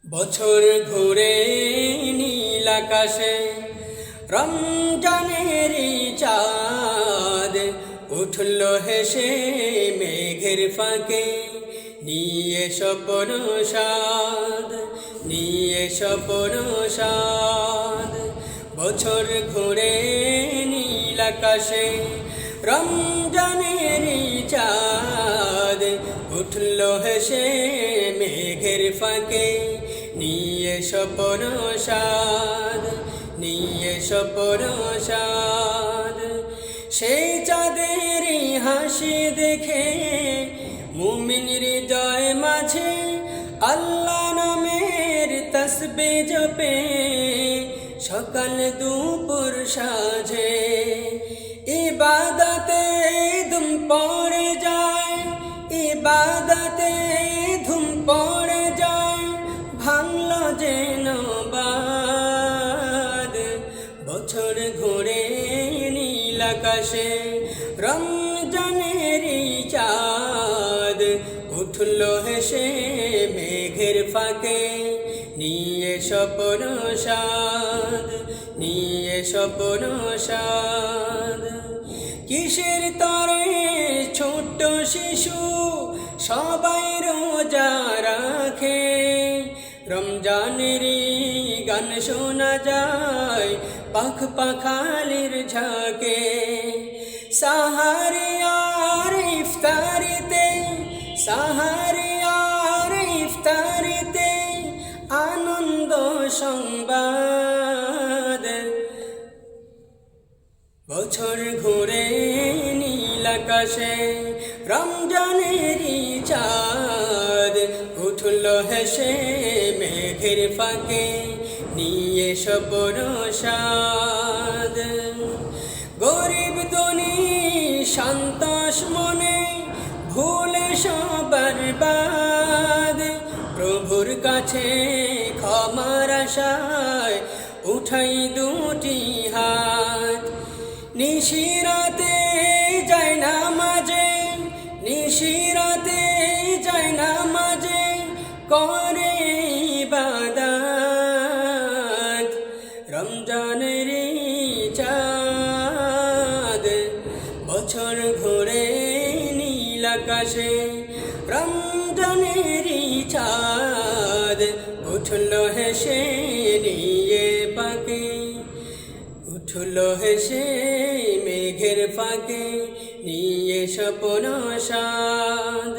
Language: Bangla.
বছর ঘুরে নীল আকাশে রমজানেরই চাঁদ উঠল হেসে মেঘের ফাঁকে নিয়ে স্বপ্ন সাদ বছর ঘুরে নীল আকাশে রমজানেরই চাঁদ উঠল হেসে মেঘের ফাঁকে নিয়ে স্বপ্ন সাদ সেই চাঁদেরই হাসি দেখে মুমিন হৃদয় মাঝে আল্লাহ নামের তসবিহ জপে সকাল দুপুর সাঁঝে ইবাদতে ধুম পড়ে যায় ভাঙল যেন বাদ বছর ঘুরে নীল আকাশে রমজানেরই চাঁদ উঠল হেসে মেঘের ফাঁকে নিয়ে স্বপ্ন সাদ কিসের তরে ছোট্ট শিশু সবাই রোজা রাখে রমজানেরই গান শোনা যায় পাখ পাখালির ঝাঁকে সাহারি আর ইফতারিতে আনন্দ সংবাদ বছর ঘুরে নীল আকাশে রমজানেরই চাঁদ উঠল হেসে মেঘের ফাঁকে নিয়ে স্বপ্ন সাদ গরিব ধনী সন্তোষ মনে ভুলে সবার বাদ প্রভুর কাছে ক্ষমার আশায় উঠাই দুটি হাত নিশিরাতে যায় নামাজে করে ইবাদত রমজানের চাঁদ বছর ঘুরে নীল আকাশে রমজানেরই চাঁদ উঠল হেসে উঠল হেসে মেঘের ফাঁকে নিয়ে স্বপ্ন সাদ